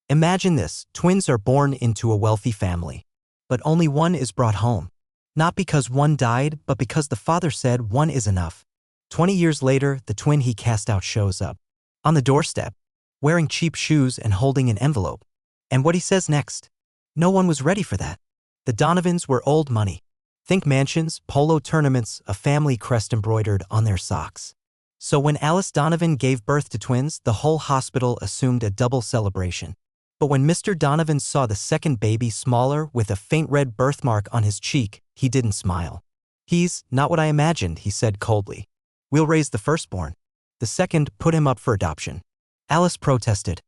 Imagine this, twins are born into a wealthy family. But only one is brought home. Not because one died, but because the father said one is enough. 20 years later, the twin he cast out shows up. On the doorstep, wearing cheap shoes and holding an envelope. And what he says next? No one was ready for that. The Donovans were old money. Think mansions, polo tournaments, a family crest embroidered on their socks. So when Alice Donovan gave birth to twins, the whole hospital assumed a double celebration. But when Mr. Donovan saw the second baby smaller with a faint red birthmark on his cheek, he didn't smile. He's not what I imagined, he said coldly. We'll raise the firstborn. The second, put him up for adoption. Alice protested,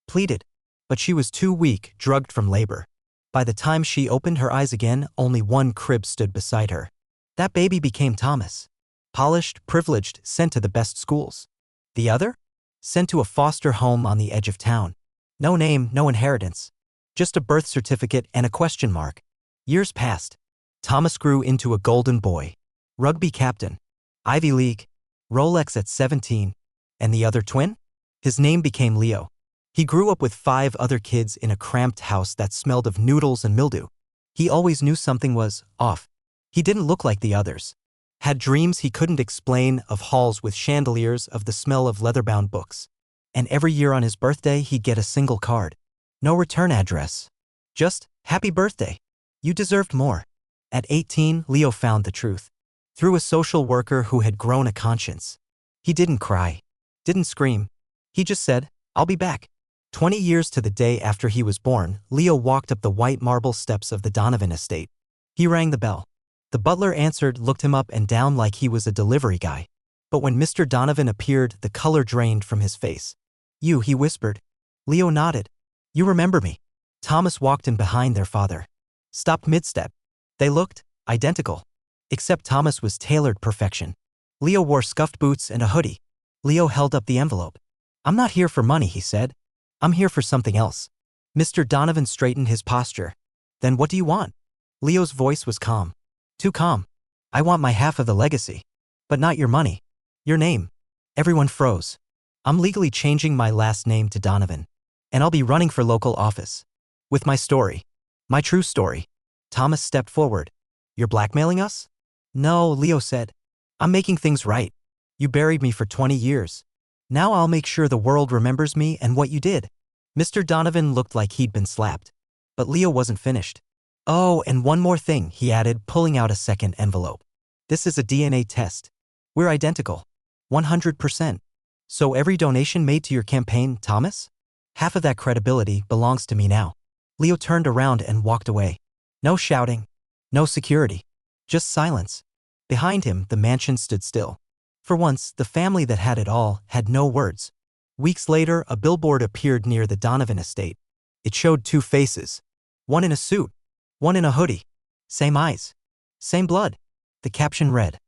pleaded, but she was too weak, drugged from labor. By the time she opened her eyes again, only one crib stood beside her. That baby became Thomas. Polished, privileged, sent to the best schools. The other? Sent to a foster home on the edge of town. No name, no inheritance. Just a birth certificate and a question mark. Years passed. Thomas grew into a golden boy. Rugby captain. Ivy League. Rolex at 17. And the other twin? His name became Leo. He grew up with 5 other kids in a cramped house that smelled of noodles and mildew. He always knew something was off. He didn't look like the others. Had dreams he couldn't explain, of halls with chandeliers, of the smell of leather-bound books. And every year on his birthday he'd get a single card. No return address. Just, happy birthday. You deserved more. At 18, Leo found the truth. Through a social worker who had grown a conscience. He didn't cry. Didn't scream. He just said, I'll be back. 20 years to the day after he was born, Leo walked up the white marble steps of the Donovan estate. He rang the bell. The butler answered, looked him up and down like he was a delivery guy. But when Mr. Donovan appeared, the color drained from his face. You, he whispered. Leo nodded. You remember me. Thomas walked in behind their father. Stopped mid-step. They looked identical. Except Thomas was tailored perfection. Leo wore scuffed boots and a hoodie. Leo held up the envelope. I'm not here for money, he said. I'm here for something else. Mr. Donovan straightened his posture. Then what do you want? Leo's voice was calm. Too calm. I want my half of the legacy. But not your money. Your name. Everyone froze. I'm legally changing my last name to Donovan. And I'll be running for local office. With my story. My true story. Thomas stepped forward. You're blackmailing us? No, Leo said. I'm making things right. You buried me for 20 years. Now I'll make sure the world remembers me and what you did. Mr. Donovan looked like he'd been slapped. But Leo wasn't finished. Oh, and one more thing, he added, pulling out a second envelope. This is a DNA test. We're identical. 100%. So every donation made to your campaign, Thomas? Half of that credibility belongs to me now. Leo turned around and walked away. No shouting. No security. Just silence. Behind him, the mansion stood still. For once, the family that had it all had no words. Weeks later, a billboard appeared near the Donovan estate. It showed 2 faces. One in a suit. One in a hoodie. Same eyes. Same blood. The caption read,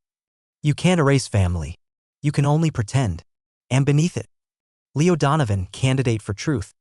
You can't erase family. You can only pretend. And beneath it, Leo Donovan, candidate for truth.